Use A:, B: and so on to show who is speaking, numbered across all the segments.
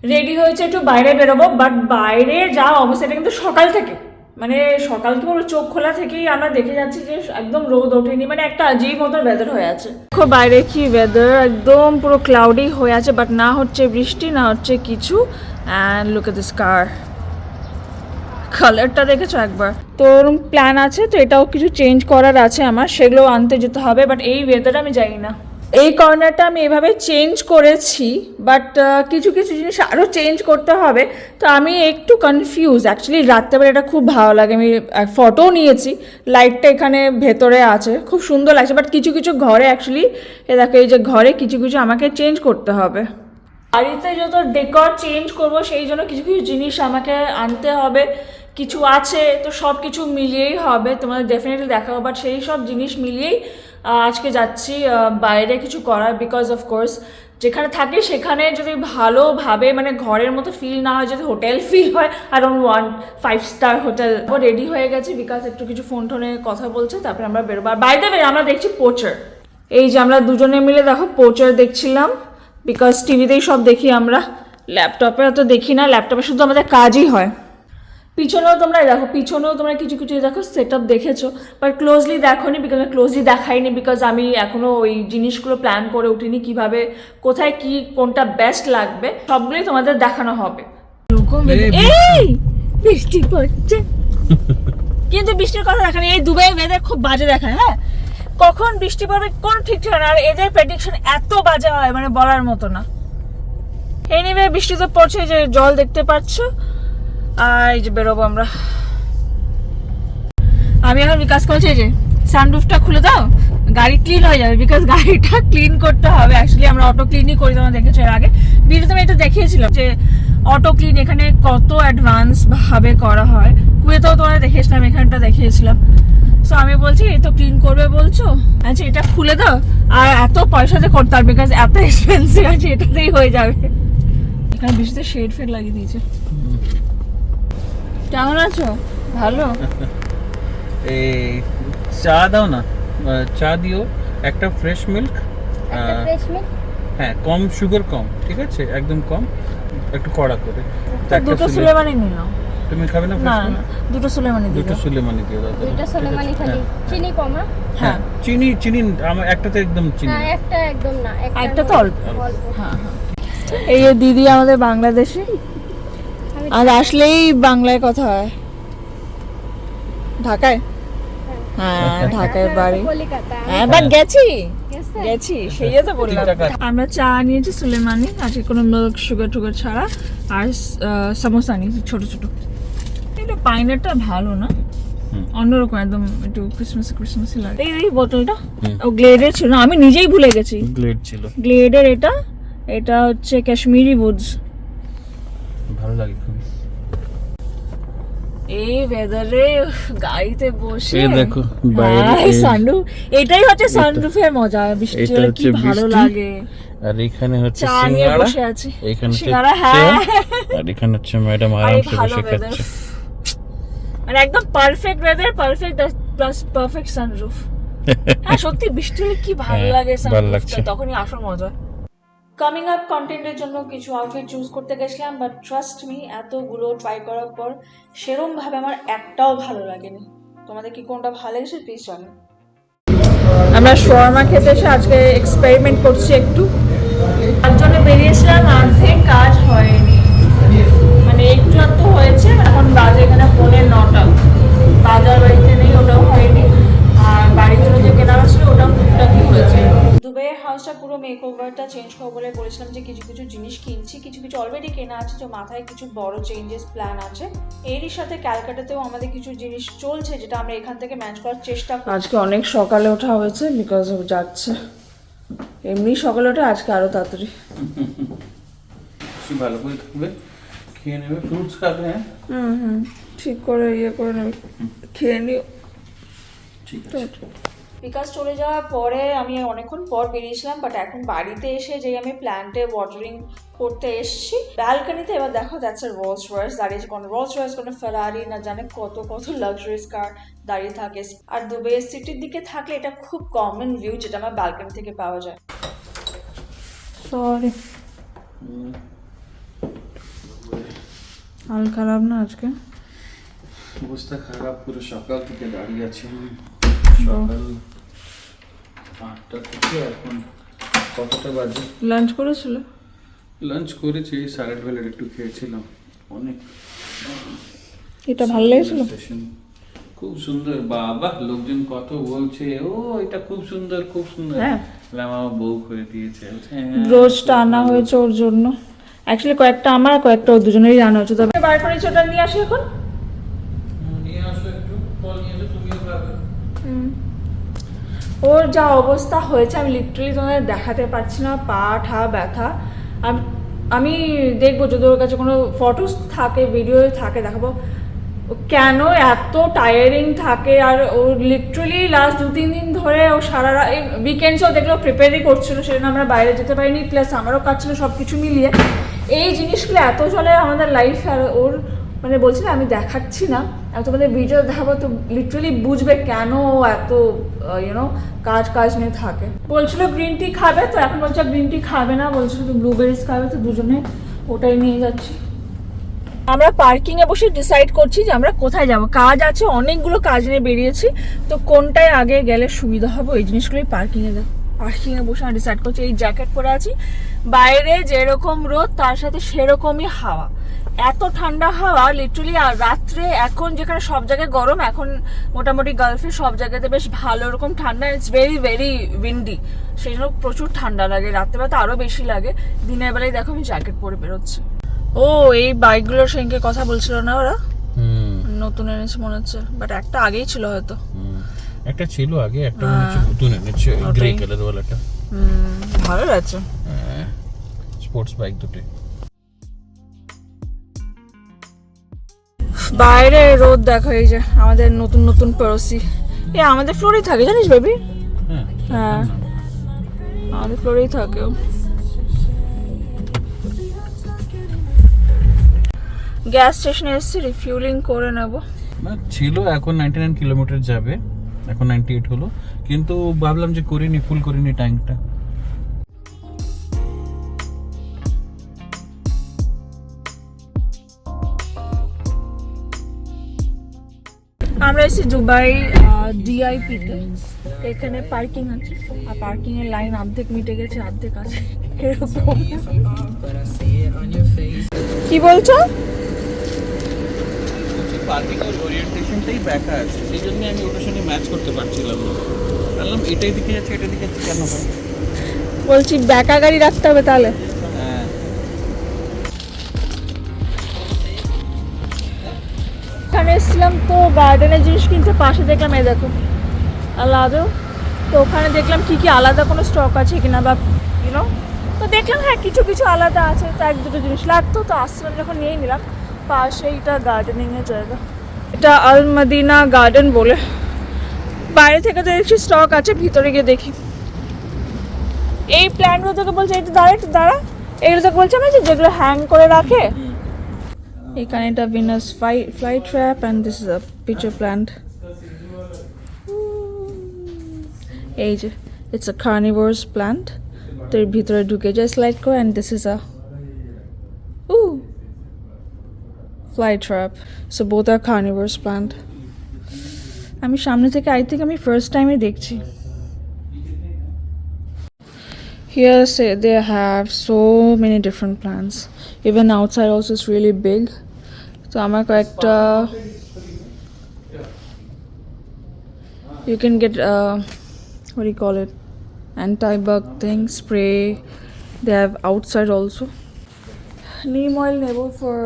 A: Ready হয়েছে একটু বাইরে বেরোবো, বাট বাইরে যাওয়া অবস্থাটা কিন্তু সকাল থেকে, মানে সকাল থেকে পুরো চোখ খোলা থেকেই আমরা দেখে যাচ্ছি যে একদম রোদ ওঠেনি, মানে একটা আজীব মতো ওয়েদার হয়ে আছে। দেখো বাইরে কি ওয়েদার, একদম পুরো ক্লাউডি হয়ে আছে, বাট না হচ্ছে বৃষ্টি না হচ্ছে কিছু। অ্যান্ড লুক এট দিস কার, কালারটা দেখেছো একবার? তো ওরকম প্ল্যান আছে, তো এটাও কিছু চেঞ্জ করার আছে আমার, সেগুলো আনতে যেতে হবে, বাট এই ওয়েদারে আমি জানি না। এই কর্নারটা আমি এভাবে চেঞ্জ করেছি, বাট কিছু কিছু জিনিস আরও চেঞ্জ করতে হবে। তো আমি একটু কনফিউজ অ্যাকচুয়ালি। রাত্রেবেলা এটা খুব ভালো লাগে, আমি ফটোও নিয়েছি, লাইটটা এখানে ভেতরে আছে, খুব সুন্দর লাগছে। বাট কিছু কিছু ঘরে অ্যাকচুয়ালি দেখো, এই যে ঘরে কিছু কিছু আমাকে চেঞ্জ করতে হবে। বাড়িতে যত ডেকর চেঞ্জ করব সেই জন্য কিছু কিছু জিনিস আমাকে আনতে হবে, কিছু আছে, তো সব কিছু মিলিয়েই হবে, তোমাদের ডেফিনেটলি দেখাবো। বাট সেই সব জিনিস মিলিয়েই আজকে যাচ্ছি বাইরে কিছু করার, বিকজ অফ কোর্স যেখানে থাকি সেখানে যদি ভালোভাবে মানে ঘরের মতো ফিল না হয়, যদি হোটেল ফিল হয়, I don't want 5 star hotel. Ready হয়ে গেছি, বিকজ একটু কিছু ফোন টোনে কথা বলছে, তারপরে আমরা বেরোবো। আর বাইরে আমরা দেখছি পোচার, এই যে আমরা দুজনে মিলে দেখো পোচার দেখছিলাম, বিকজ টিভিতেই সব দেখি আমরা, ল্যাপটপে অত দেখি না, ল্যাপটপে শুধু আমাদের কাজই হয়। পিছনেও তোমরা দেখো, পিছনেও তোমরা কিছু কিছু দেখো সেট আপ দেখেছো, বাট ক্লোজলি দেখোনি, বিকজ আমি ক্লোজলি দেখাইনি, বিকজ আমি এখনও ওই জিনিসগুলো প্ল্যান করে উঠিনি, কিভাবে কোথায় কি কোনটা বেস্ট লাগবে সবগুলোই তোমাদের দেখানো হবে। এই বৃষ্টি পড়ছে, কিন্তু বৃষ্টির কথা দেখানি, এই দুবাই ওয়েদার খুব বাজে দেখায়। হ্যাঁ, কখন বৃষ্টি পড়বে কোন ঠিক ঠিকানা, আর এদের প্রেডিকশন এত বাজে হয় মানে বলার মতো না। এনিওয়ে বৃষ্টি তো পড়ছে, যে জল দেখতে পাচ্ছ, আর এই যে বেরোবো আমরা। আমি এখন বিকাশ করছি যে সানরুফটা খুলে দাও, গাড়ি ক্লিন হয়ে যাবে, বিকজ গাড়িটা ক্লিন করতে হবে। অ্যাকচুয়ালি আমরা অটো ক্লিনই করি, তোমরা দেখেছো এর আগে ভিডিওতে আমি এটা দেখিয়েছিলাম যে অটো ক্লিন এখানে কত অ্যাডভান্স ভাবে করা হয়। কুয়েতেও তোমাদের দেখিয়েছিলাম, এখানটা দেখিয়েছিলাম। সো আমি বলছি এই তো ক্লিন করবে বলছো, আচ্ছা এটা খুলে দাও, আর এত পয়সাতে করতে হবে বিকজ এত এক্সপেন্সিভ আছে, এটাতেই হয়ে যাবে। এখানে বৃষ্টিতে শেড ফেড লাগিয়ে দিয়েছে। কেমন আছো? ভালো।
B: এই চা দাও না, চা দিও একটা ফ্রেশ মিল্ক। হ্যাঁ, কম সুগার, কম, ঠিক আছে, একদম কম, একটু কড়া করে।
A: দুটো সুলেমানি নিলাম।
B: তুমি খাবে না?
A: না না, দুটো সুলেমানি দিও।
B: দুটো সুলেমানি দিও দাদা।
C: দুটো সুলেমানি খালি, চিনি কম।
B: হ্যাঁ, চিনি চিনি আমার একটাতে একদম চিনি।
C: হ্যাঁ, একটা একদম না,
A: একটা তো অল্প। হ্যাঁ হ্যাঁ। এই যে দিদি আমাদের বাংলাদেশি, আর আসলেই বাংলায় কথা হয়। ঢাকায়? হ্যাঁ, ঢাকায় বাড়ি।
C: কলকাতা।
A: হ্যাঁ, বাট গেছি সেই তো বললাম। আমরা চা নিয়েছি সুলেমানি, আজকে কোনো মিল্ক সুগার টুগার ছাড়া, আর সমোসা নিয়েছি ছোট ছোট। এটা পাইনাটটা ভালো না, অন্যরকম একদম, একটু ক্রিসমাসি লাগে। এই বোতলটা ও গ্লেডের ছিল না, আমি নিজেই ভুলে গেছি।
B: গ্লেড ছিল
A: গ্লেডের। এটা হচ্ছে কাশ্মীরি উডস,
B: ভালো লাগে খুব।
A: এই ওয়েদারে গাড়িতে বসে
B: এই দেখো বাইরে
A: সানরুফ, এটাই হচ্ছে সানরুফের মজা, বৃষ্টি হলে কি ভালো লাগে।
B: আর এখানে হচ্ছে
A: চা নিয়ে
B: সিঙ্গাড়া,
A: বসে আছি,
B: এখানে
A: সিঙ্গাড়া।
B: হচ্ছে
A: হ্যাঁ,
B: আর এখানে হচ্ছে ম্যাডাম আরামসে বসে খাচ্ছে।
A: মানে একদম perfect weather, perfect plus perfect sunroof. হ্যাঁ সত্যি, বৃষ্টি হলে কি ভালো লাগে সানরুফটা, তখনই আসল মজা। কামিং আপ কন্টেন্টের জন্য কিছু আউটফিট চুজ করতে গেছিলাম, বাট ট্রাস্ট মি এতগুলো ট্রাই করার পর সেরম ভাবে আমার একটাও ভালো লাগেনি। তোমাদের কি কোনটা ভালো লেগেছে প্লিজ জানো। আমরা শর্মা খেতে এসে আজকে এক্সপেরিমেন্ট করছি একটু, তার জন্য বেরিয়েছিলাম, অর্ধেক কাজ হয়নি, মানে একটু একটু হয়েছে। এখন বাজে এখানে 9:45, বাজার বাড়িতে নেই, ওটাও হয়নি। আর বাড়ির জন্য যে কেনা ছিল ওটাও টুকটাকই হয়েছে। দুবাইয়ের হাউসটা পুরো মেক ওভারটা চেঞ্জ করবো বলে বলেছিলাম যে কিছু কিছু জিনিস কিনছি, কিছু কিছু অলরেডি কেনা আছে, তো মাথায় কিছু বড় চেঞ্জেস প্ল্যান আছে। এরই সাথে ক্যালকাটাতেও আমাদের কিছু জিনিস চলছে যেটা আমরা এখান থেকে ম্যাচ করার চেষ্টা করছি। আজকে অনেক সকালে ওঠা হয়েছে, বিকজ অফ যাচ্ছে, এমনি সকালে ওঠে, আজকে আরো তাড়াতাড়ি।
B: ভালো করে খাবে, খেয়ে নেবে, ফ্রুটস খাবে। হ্যাঁ
A: ঠিক করে ইয়ে করে নেবে, খেয়ে নিও।
B: ঠিক আছে।
A: বিকাশ চলে যাওয়ার পরে আমি অনেকক্ষণ পর বেরিয়েছিলাম, বাট এখন বাড়িতে এসে যেই আমি প্ল্যান্টে ওয়াটারিং করতে এসেছি ব্যালকনিতে, এবার দেখো দ্যাটস আ রোলস রয়েস দাঁড়িয়েছে, কোনো রোলস রয়েস, কোনো ফেরারি, না জানে কত কত লাক্সারিয়াস কার দাঁড়িয়ে থাকে। আর দুবাই সিটির দিকে থাকলে এটা খুব কমন ভিউ যেটা আমার ব্যালকনি থেকে পাওয়া যায়। সরি, হাল খারাপ না আজকে?
B: অবস্থা খারাপ, পুরো সকাল থেকে দাঁড়িয়ে আছি আমি। সকাল 8টা থেকে এখন কতটা বাজে?
A: লাঞ্চ করেছিল?
B: লাঞ্চ করেছি, স্যালাড ভ্যালাড একটু খেয়েছিলাম। অনেক
A: এটা ভালো লেগেছিল?
B: session। খুব সুন্দর বাবা, লোকজন কত বলছে ও এটা খুব সুন্দর খুব সুন্দর।
A: হ্যাঁ।
B: আমার বউ করে দিয়েছে।
A: রোজটা আনা হয়েছে ওর জন্য। অ্যাকচুয়ালি কয়েকটা আমার আর কয়েকটা ওর দুজনেরই আনা হয়েছে। তবে বার করেছি, ওটা নিয়ে আসি এখন।
B: নিয়ে আসো একটু, ফল নিয়ে এসো, তুমিও খাবে।
A: ওর যা অবস্থা হয়েছে আমি লিটারালি তোমাদের দেখাতে পারছি না, পা ঠা ব্যথা। আমি দেখবো যদি ওর কাছে কোনো ফটোস থাকে, ভিডিও থাকে, দেখাবো ও কেন এত টায়ারিং থাকে। আর ও লিটারালি লাস্ট 2-3 দিন ধরে ও সারা উইকেন্ডসও দেখলো প্রিপেয়ারই করছিল, সেজন্য আমরা বাইরে যেতে পারিনি, প্লাস আমারও কাজ ছিল, সব কিছু মিলিয়ে এই জিনিসগুলো এত চলে আমাদের লাইফ। আর ওর মানে বলছি না, আমি দেখাচ্ছি না, আমি তোমাদের ভিডিও দেখাবো তো লিটারালি বুঝবে কেন ও এত ইউনো কাজ নিয়ে থাকে। বলছিল গ্রিন টি খাবে, তো এখন বলছে গ্রিন টি খাবে না, বলছিল তো ব্লুবেরিজ খাবে, তো দুজনে ওটাই নিয়ে যাচ্ছি। আমরা পার্কিংয়ে বসে ডিসাইড করছি যে আমরা কোথায় যাব। কাজ আছে, অনেকগুলো কাজ নিয়ে বেরিয়েছি, তো কোনটায় আগে গেলে সুবিধা হবে ওই জিনিসগুলোই পার্কিংয়ে বসে আমরা ডিসাইড করছি। এই জ্যাকেট পরে আছি, বাইরে যেরকম রোদ তার সাথে সেরকমই হাওয়া, এত ঠান্ডা হাওয়া লিটারালি। আর রাত্রে এখন যেখানে সব জায়গায় গরম, এখন মোটামুটি গালফে সব জায়গাতে বেশ ভালো রকম ঠান্ডা, ইটস ভেরি ভেরি উইন্ডি, সেই জন্য প্রচুর ঠান্ডা লাগে। রাত্রেবেলা তো আরও বেশি লাগে, দিনের বেলায় দেখো আমি জ্যাকেট পরে বেরোচ্ছি। ও এই বাইকগুলোর সঙ্গে কথা বলছিল না ওরা? নতুন এনেছে মনে হচ্ছে, বাট একটা আগেই ছিল হয়তো।
B: একটা ছিল আগে, একটা মনে হচ্ছে নতুন এনেছে, গ্রে কালার ওয়ালাটা।
A: ভালো লাগছে।
B: স্পোর্টস বাইক দুটো।
A: বাইরে রোদ দেখো, এই যে আমাদের নতুন নতুন পড়োশি, এ আমাদের ফ্লোরেই থাকে জানিস বেবি? হ্যাঁ আমাদের ফ্লোরেই থাকে। গ্যাস স্টেশনে এসেছি, রিফিউলিং করে নেব।
B: না ছিল, এখন 99 কিলোমিটার যাবে, এখন 98 হলো, কিন্তু ভাবলাম যে করিনি, ফুল করিনি ট্যাঙ্কটা।
A: আমরা এসেছি দুবাই ডিআইপিতে, এখানে পার্কিং আছে, আর পার্কিং এর লাইন অর্ধেক মিটে গেছে, অর্ধেক আছে এরকম। কি বলছো?
B: পার্কিং এর ওরিয়েন্টেশনটাই ব্যাকা আছে, সেই জন্য আমি ওটার সঙ্গে ম্যাচ করতে পারছিলাম না। বললাম এটাই দিকে যাচ্ছে, এটা দিকে যাচ্ছে কেন হয়?
A: বলছি ব্যাকা গাড়ি রাখতে হবে তাহলে।
B: হ্যাঁ
A: এখানে এসেছিলাম তো গার্ডেনের জিনিস কিনতে, পাশে দেখলাম এই দেখো আলাদা, তো ওখানে দেখলাম কি কি আলাদা কোনো স্টক আছে কিনা বা ইউনো, তো দেখলাম হ্যাঁ কিছু কিছু আলাদা আছে, তো 1-2 জিনিস লাগতো, তো আসলাম যখন নিয়েই নিলাম। পাশে এটা গার্ডেনিংয়ের জায়গা, এটা আল মদিনা গার্ডেন বলে। বাইরে থেকে তো দেখছি স্টক আছে, ভিতরে গিয়ে দেখি। এই প্ল্যান্টগুলো তোকে বলছে একটু দাঁড়া একটু দাঁড়া, এগুলো তোকে বলছে না যেগুলো হ্যাং করে রাখে। এখানে এটা Venus fly trap and this is a pitcher plant. এই যে ইটস আ কার্নিভোরাস প্ল্যান্ট, তো এর ভিতরে ঢুকে যায় স্লাইড করে, and this is a fly trap. So both are carnivorous plant. আমি সামনে থেকে আমি ফার্স্ট টাইমে দেখছি। Here they have so many different plants. Even outside also it's really big. So আমার কয়েকটা you can get what do you call it, anti-bug thing spray. They have outside also. Neem oil নেব for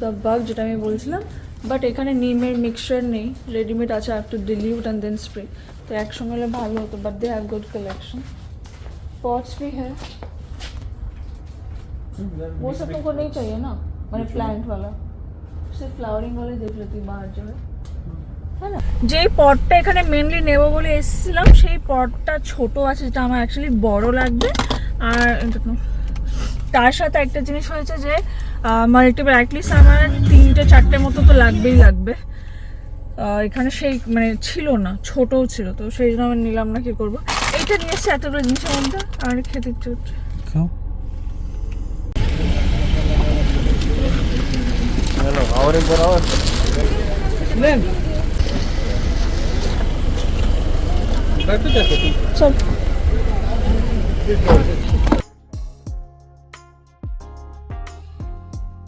A: the bug যেটা আমি বলছিলাম, but এখানে নিমের mixture নেই, readymade আছে, I have to dilute and then spray, তো একসঙ্গে হলে ভালো হতো, but they have good collection. Pots भी है, वो सब तुमको नहीं चाहिए ना, मैंने प्लांट वाला, सिर्फ फ्लावरिंग वाले देख लेती बाहर जो है না। যে পটটা এখানে মেনলি নেব বলে এসেছিলাম, সেই পটটা ছোট আছে, যেটা আমার অ্যাকচুয়ালি বড় লাগবে। আর তার সাথে একটা জিনিস হয়েছে যে মাল্টিপল অ্যাটলিস্ট আমার 3-4টে মতো তো লাগবে। এখানে সেই মানে ছিল না, ছোটও ছিল, তো সেই জন্য আমি নিলাম না, কি করবো। এইটা নিয়ে এসছে এতগুলো জিনিসের মধ্যে, আমার খেতে ইচ্ছে হচ্ছে।
B: হ্যালো আরে বরাবর নেন একটু দেখো তুমি।
A: চল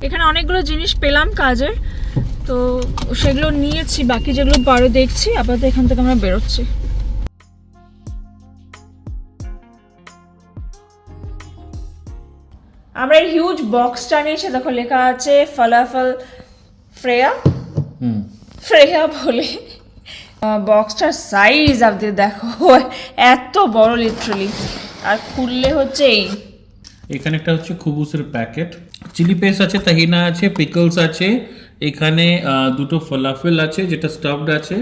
A: এখানে অনেকগুলো জিনিস পেলাম কাজের, তো সেগুলো নিয়েছি, বাকি যেগুলো পরে দেখছি। আপাতত এখান থেকে আমরা বেরোচ্ছি। আমরা এই হিউজ বক্সটা নিয়েছি, দেখো লেখা আছে ফালাফল ফ্রেয়া, ফ্রেয়া বলে। বক্সটার সাইজ আপনি দেখো এত বড় লিটারালি, আর খুললে হচ্ছে এই।
B: এখানে একটা হচ্ছে খুবুসের প্যাকেট, চিলি পেস্ট আছে, তাহিনা আছে, পিকলস আছে, এখানে দুটো ফলাফেল আছে যেটা স্টাফড আছে,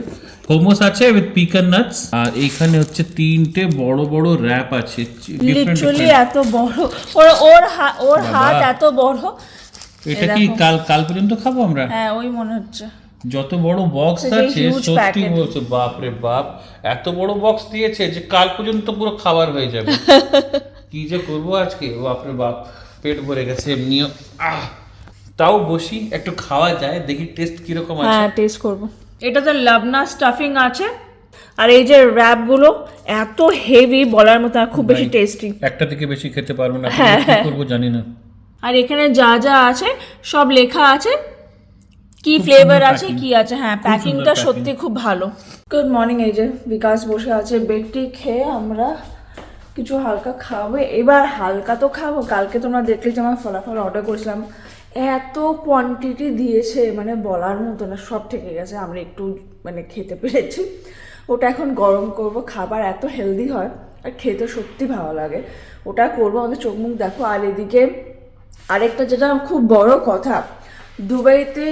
B: হোমোস আছে উইথ পিকান নাটস, আর এখানে হচ্ছে তিনটে বড় বড় র্যাপ আছে
A: লিটারালি এত বড়, ওর হাত এত বড়।
B: এটা কি কাল পর্যন্ত খাবো আমরা?
A: হ্যাঁ ওই মনে হচ্ছে।
B: যত বড় বক্স
A: সেটাই
B: আছে
A: huge
B: সত্যি
A: packet।
B: বলছো, বাপ রে বাপ, এত বড় বক্স দিয়েছে যে কাল পর্যন্ত পুরো খাবার হয়ে যাবে। কি যে করবো আজকে, বাপ রে বাপ, পেট ভরে গেছে এমনিও। তাও বসি একটু খাওয়া যায়, দেখি টেস্ট কিরকম আছে।
A: হ্যাঁ টেস্ট করব। এটাতে লাবনা স্টাফিং আছে, আর এই যে র্যাপ গুলো এত হেভি বলার মতো, আর খুব বেশি টেস্টি।
B: একটা থেকে বেশি খেতে পারবো না,
A: হ্যাঁ,
B: কি করবো জানি না।
A: আর এখানে যা যা আছে সব লেখা আছে, কি ফ্লেভার
B: সুন্দর
A: আছে
B: packing।
A: কি আছে। হ্যাঁ
B: খুব
A: প্যাকিংটা
B: সুন্দর
A: সত্যি খুব ভালো। গুড মর্নিং, এই যে বিকাশ বসে আছে, বেডটি খেয়ে আমরা কিছু হালকা খাবো। এবার হালকা তো খাবো, কালকে তোমরা দেখলে যে আমার ফলাফল অর্ডার করেছিলাম, এত কোয়ান্টিটি দিয়েছে মানে বলার মতো না, সব থেকে গেছে। আমরা একটু মানে খেতে পেরেছি, ওটা এখন গরম করব। খাবার এত হেলদি হয় আর খেতে সত্যি ভালো লাগে, ওটা করবো। আমাদের চোখ মুখ দেখো। আর এদিকে আরেকটা যেটা খুব বড় কথা, দুবাইতে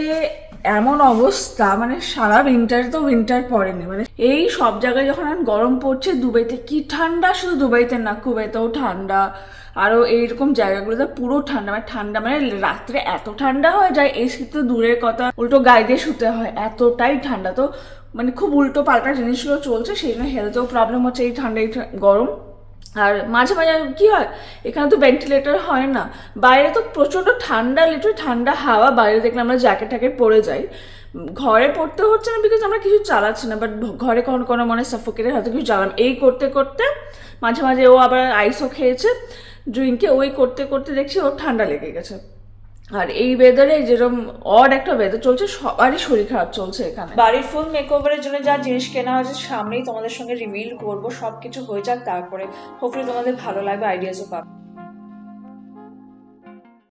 A: এমন অবস্থা, মানে সারা উইন্টারে তো উইন্টার পড়েনি, মানে এই সব জায়গায় যখন এখন গরম পড়ছে, দুবাইতে কি ঠান্ডা। শুধু দুবাইতে না, কুয়েতেও ঠান্ডা, আরও এইরকম জায়গাগুলোতে পুরো ঠান্ডা। মানে ঠান্ডা মানে রাত্রে এত ঠান্ডা হয় যায়, এসি তো দূরের কথা, উল্টো গায়ে দিয়ে শুতে হয়, এতটাই ঠান্ডা। তো মানে খুব উল্টো পাল্টা জিনিসগুলো চলছে, সেই জন্য হেলথেও প্রবলেম হচ্ছে এই ঠান্ডা এই গরম। আর মাঝে মাঝে কি হয়, এখানে তো ভেন্টিলেটর হয় না, বাইরে তো প্রচণ্ড ঠান্ডা, লিটারালি ঠান্ডা হাওয়া। বাইরে দেখলে আমরা জ্যাকেট ট্যাকেট পরে যাই, ঘরে পড়তে হচ্ছে না বিকজ আমরা কিছু চালাচ্ছি না। বাট ঘরে কোনো কোনো মনে সাফোকেটের হয়তো কিছু চালাম। এই করতে করতে মাঝে মাঝে ও আবার আইসও খেয়েছে ড্রিঙ্কে, ওই করতে করতে দেখছি ওর ঠান্ডা লেগে গেছে। আর এই ওয়েদারে যেরকম অড একটা ওয়েদার চলছে, সবারই শরীর খারাপ চলছে এখানে। বাড়ির ফুল মেকওভারের জন্য যা জিনিস কেনা হয়েছে সামনেই তোমাদের সঙ্গে রিভিল করবো, সবকিছু হয়ে যাক তারপরে হোপফুলি তোমাদের ভালো লাগবে, আইডিয়াসও পাবে।